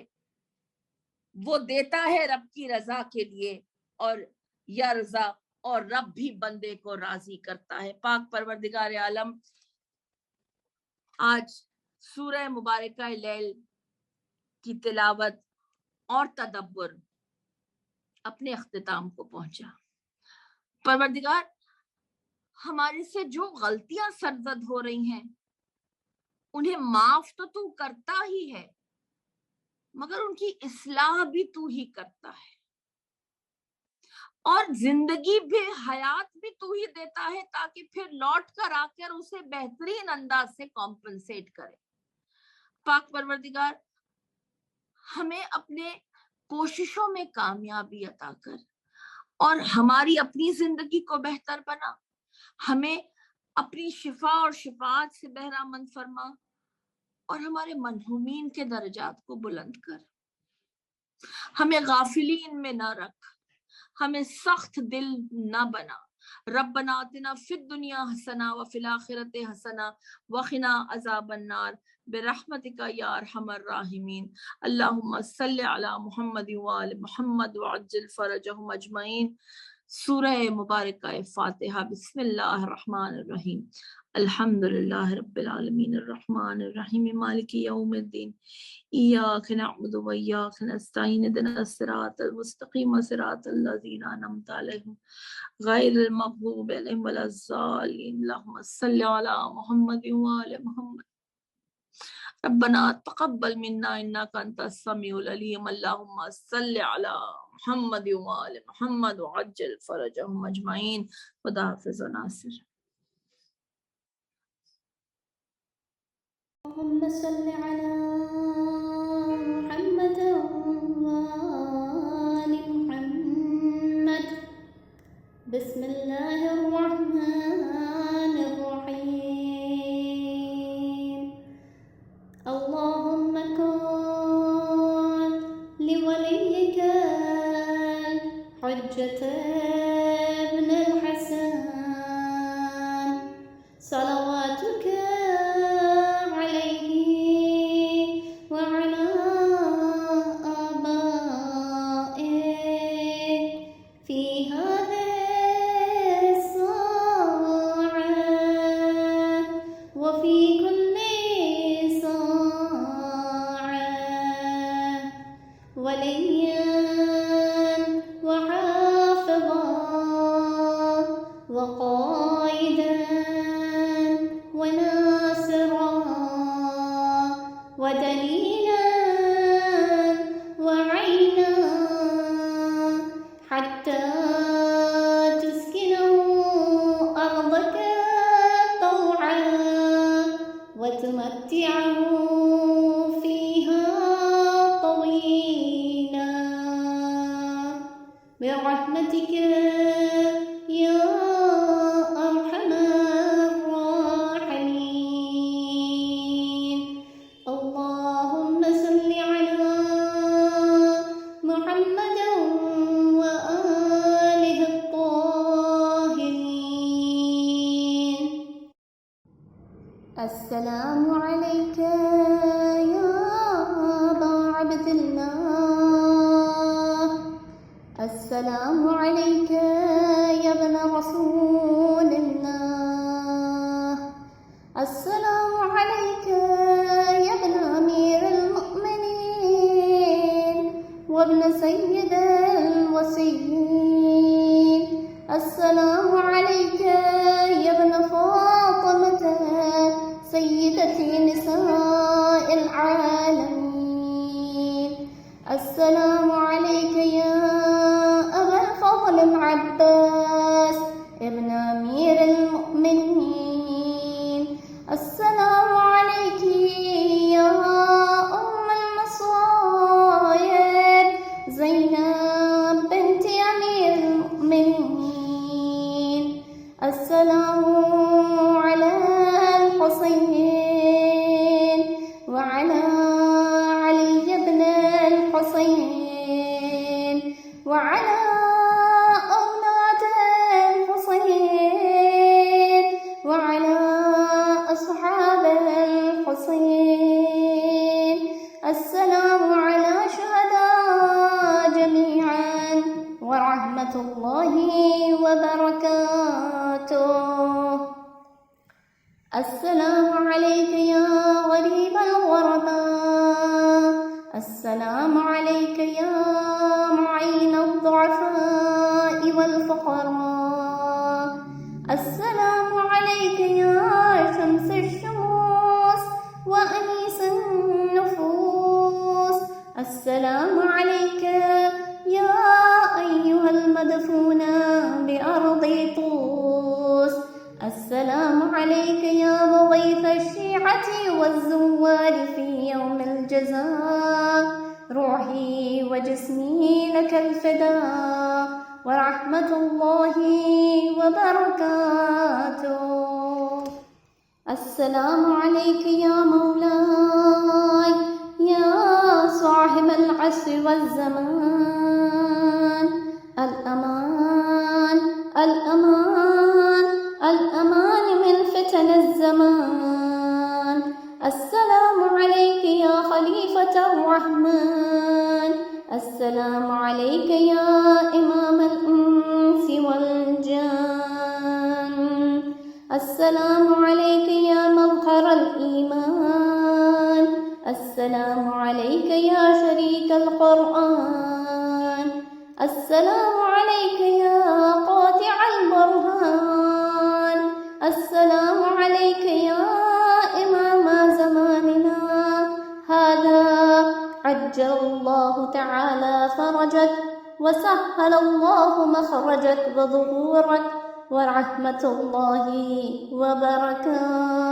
وہ دیتا ہے رب کی رضا کے لیے، اور یا رضا اور رب بھی بندے کو راضی کرتا ہے. پاک پروردگار عالم آج سورہ مبارکہ لیل کی تلاوت اور تدبر اپنے اختتام کو پہنچا. پروردگار ہمارے سے جو غلطیاں سرزد ہو رہی ہیں انہیں معاف تو کرتا ہی ہے، مگر ان کی اصلاح بھی تو ہی کرتا ہے، اور زندگی بھی حیات بھی تو ہی دیتا ہے تاکہ پھر لوٹ کر آ کر اسے بہترین انداز سے کمپنسیٹ کرے. پاک پروردگار ہمیں اپنے کوششوں میں کامیابی عطا کر اور ہماری اپنی زندگی کو بہتر بنا. ہمیں اپنی شفا اور شفاعت سے بہرہ مند فرما اور ہمارے منہومین کے درجات کو بلند کر. ہمیں غافلین میں نہ رکھ، ہمیں سخت دل نہ بنا. ربنا آتنا فی الدنیا حسنہ وفی الآخرۃ حسنہ وقنا عذاب النار برحمتک یا ارحم الراحمین. اللہم صلی علی محمد وآل محمد وعجل فرجہم اجمعین. سورہ مبارکہ فاتحہ. بسم اللہ الرحمن الرحیم. الحمد للہ رب العالمین الرحمن الرحیم مالک یوم الدین. ایاک نعبد و ایاک نستعین اهدنا الصراط المستقیم صراط الذین انعمت علیہم غیر المغضوب علیہم ولا الضالین. اللہم صلی علی محمد وآل محمد. ربنا تقبل منا انک انت السمیع العلیم. اللہم صلی علی محمد وآل محمد وعجل فرجہم اجمعین. خدا حافظ و ناصر. اللهم صل على محمد وآل محمد. بسم الله الرحمن الرحيم. اللهم كن لوليك الحجة ابن الحسن صلواتك برحمتك يا أرحم الراحمين. اللهم صل على محمد وآله الطاهرين. السلام عليك يا أبا عبد الله. السلام عليك يا ابن رسول الله. السلام عليك يا ابن أمير المؤمنين وابن سيد الوصي السلام على الحسين وعلى علي بن الحسين وعلى أولاد الحسين وعلى أصحاب الحسين. السلام على شهداء جميعا ورحمة الله وبركاته. السلام عليك يا غريب الغرباء. السلام عليك يا معين الضعفاء والفقراء. السلام عليك يا شمس الشموس وأنيس النفوس. السلام عليك يا أيها المدفون بأرض طوس. السلام عليك يا مغيث الشيعة والزوار في يوم الجزاء. روحي وجسمي لك الفداء ورحمة الله وبركاته. السلام عليك يا مولاي يا صاحب العصر والزمان. الأمان الأمان الأمان من فتن الزمان. السلام عليك يا خليفة الرحمن. السلام عليك يا إمام الإنس والجان. السلام عليك يا مظهر الإيمان. السلام عليك يا شريك القرآن. السلام عليك يا قاطع البرهان. السلام عليك يا إمام زماننا هذا. عجل الله تعالى فرجك وسهل الله مخرجك وظهورك ورحمة الله وبركاته.